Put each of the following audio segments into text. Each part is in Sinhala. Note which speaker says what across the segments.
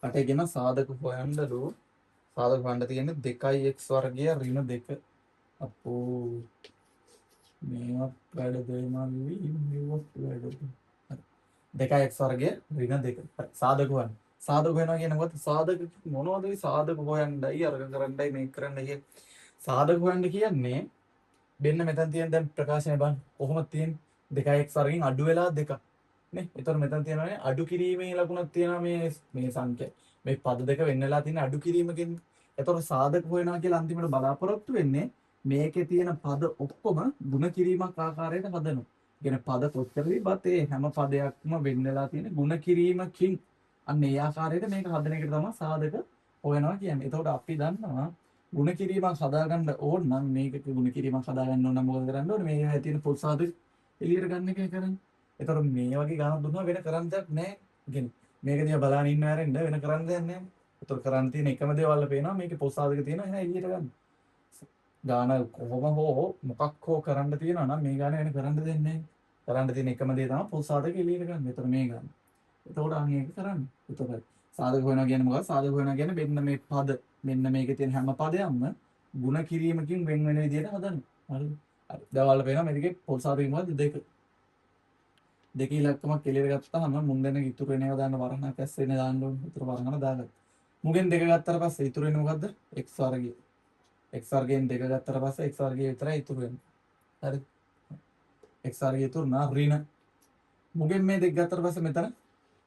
Speaker 1: අටගෙන සාධක හොයන්නලු සාධක හොයන්න තියෙන්නේ 2x වර්ගය ඍණ 2. අපෝ මේවත් වැඩද මල්ලි මේවත් වැඩද. 2x වර්ගය ඍණ 2. සාධක හොයන්න. සාධක හොයනවා කියනකොට සාධක මොනවද මේ සාධක හොයන්නයි අරග කරන්නයි මේක කරන්නයි සාධක හොයන්න කියන්නේ දෙන්න මෙතන තියෙන දැන් ප්‍රකාශනය බලන්න කොහොමද තියෙන්නේ 2x වර්ගයෙන් අඩු වෙලා 2ක් නේ. ඒතර මෙතන තියෙනවානේ අඩු කිරීමේ ලකුණක් තියෙනවා මේ සංඛ්‍යා. මේ පද දෙක වෙන්න වෙලා තියෙන අඩු කිරීමකින්. ඒතර සාධක හොයනවා කියලා අන්තිමට බලාපොරොත්තු වෙන්නේ මේකේ තියෙන පද ඔක්කොම ಗುಣ කිරීමක් ආකාරයට හදනවා. කියන්නේ පද කොච්චර තිබ්බත් ඒ හැම පදයක්ම වෙන්න වෙලා තියෙන ಗುಣ කිරීමකින් අන්න ඒ ආකාරයට මේක හදන එකට තමයි සාධක හොයනවා කියන්නේ. එතකොට අපි දන්නවා ಗುಣ කිරීමක් හදාගන්න ඕන නම් මේකක ಗುಣ කිරීමක් හදාගන්න ඕන නම් මොකද කරන්න ඕනේ? මේ හැටි තියෙන පොත් සාධක එළියට ගන්න එකයි කරන්නේ. ඒතර මේ වගේ ගණන් දුන්නා වෙන කරන්න දෙයක් නැහැ. කියන්නේ මේක දිහා බලන ඉන්න හැරෙන්න වෙන කරන්න දෙයක් නැහැ. ඒතර කරන්න තියෙන එකම දේවල් පේනවා මේකේ පොත් සාධක තියෙනවා එහෙනම් එළියට ගන්න. ගාන කොහොම හෝ මොකක් හෝ කරන්න තියෙනවා නම් මේ ගාන වෙන කරන්න දෙන්නේ නැහැ. කරන්න තියෙන එකම දේ තමයි පොත් සාධක එළියට ගන්න. ඒතර මේ ගන්න. එතකොට අන් ඒක කරන්න. එතකොට සාධක හොයනවා කියන්නේ මොකක්ද? සාධක හොයනවා කියන්නේ මෙන්න මේ පද මෙන්න මේකේ තියෙන හැම පදයක්ම ಗುಣ කිරීමකින් වෙන වෙන විදිහට හදන්න. හරිද? හරි. දවල් පේනවා මේකේ පොත් සාධක මොකද්ද? 2. දෙක ඉලක්කමක් එළියට ගත්තාම මුන් දෙන ඉතුරු වෙන ඒවා දාන්න වර්ණයක් ඇස් වෙන දාන්න ඕනේ. ඉතුරු වර්ණන දාගන්න. මුගෙන් 2 ගත්තාට පස්සේ ඉතුරු වෙන්නේ මොකද්ද? x වර්ගය. x වර්ගයෙන් 2 ගත්තාට පස්සේ x වර්ගය විතරයි ඉතුරු වෙන්නේ. හරිද? x වර්ගය ඉතුරු නා ඍණ. මුගෙන් මේ 2 ගත්තාට පස්සේ මෙතන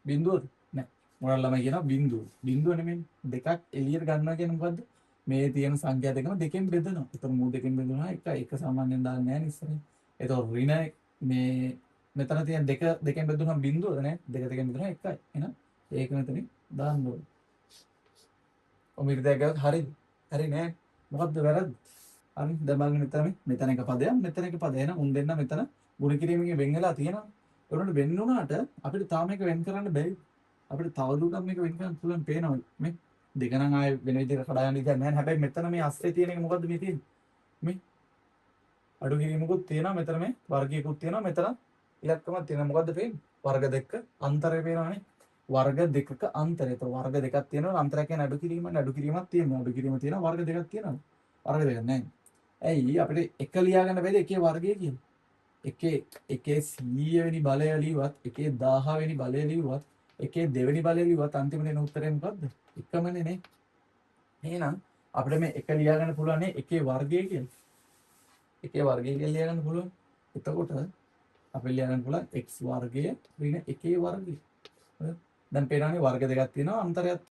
Speaker 1: බිඳුවද? නැහැ. මොනවාද ළමයි කියනවා බිඳුව. බිඳුව නෙමෙයි. දෙකක් එළියට ගන්නවා කියන්නේ මොකද්ද? මේ තියෙන සංඛ්‍යා දෙකම දෙකෙන් බෙදනවා. ඒතර මූ දෙකෙන් බෙදුණා එක සාමාන්‍යයෙන් දාන්නේ නැහැ නේ ඉස්සරහින්. ඒතකොට ඍණ මේ මෙතන තියෙන දෙක දෙකෙන් බෙදුනම බිඳුවද නේ? දෙක දෙකෙන් බෙදුනම එකයි. එහෙනම් ඒක මෙතනින් දාන්න ඕනේ. ඔමිර දෙයක් හරිද? හරි නෑ. මොකද්ද වැරද්ද? හරි දැන් බලන්න මෙතන එක පදයක් මෙතන එක පදයක්. එහෙනම් උන් දෙන්න මෙතන ගුණ කිරීමකින් වෙන් වෙලා තියෙනවා. ඒකට වෙන් වුණාට අපිට තාම මේක වෙන් කරන්න බැරි. අපිට තවදුරටත් මේක වෙන් කරන්න පුළුවන් පේනවා. මේ දෙක නම් ආයේ වෙන විදිහකට කඩා යන්න දෙයක් නැහැ. හැබැයි මෙතන මේ අස්සේ තියෙන එක මොකද්ද මේ තියෙන්නේ? මේ අඩු කිරීමකුත් තියෙනවා. මෙතන මේ වර්ගයකුත් තියෙනවා. මෙතන ඉලක්කමක් තියෙනවා. මොකද්ද පේන්නේ? වර්ග දෙක අන්තරය පේනවනේ. වර්ග දෙකක අන්තරය. ඒතකොට වර්ග දෙකක් තියෙනවා. අන්තරය කියන්නේ අඩු කිරීමක්. අඩු කිරීමක් තියෙනවා. අඩු කිරීම තියෙනවා. වර්ග දෙකක් තියෙනවා. වර්ග දෙකක් නැහැ. ඇයි අපිට එක ලියා ගන්න බැරි එකේ වර්ගය කියන්නේ? එකේ 100 වෙනි බලය ලියුවත්, එකේ 1000 වෙනි බලය ලියුවත්, එකේ දෙවෙනි බලය ලියුවත් අන්තිමට එන උත්තරේ මොකද්ද? එකමනේ නේ. එහෙනම් අපිට මේ එක ලියා ගන්න පුළුවන් නේ එකේ වර්ගය කියලා. එකේ වර්ගය කියලා ලියා ගන්න පුළුවන්. එතකොට අපි ලියා ගන්න පුළුවන් x වර්ගය ඍණ එකේ වර්ගය. හරිද? දැන් පේනවානේ වර්ග දෙකක් තියෙනවා අන්තරයක්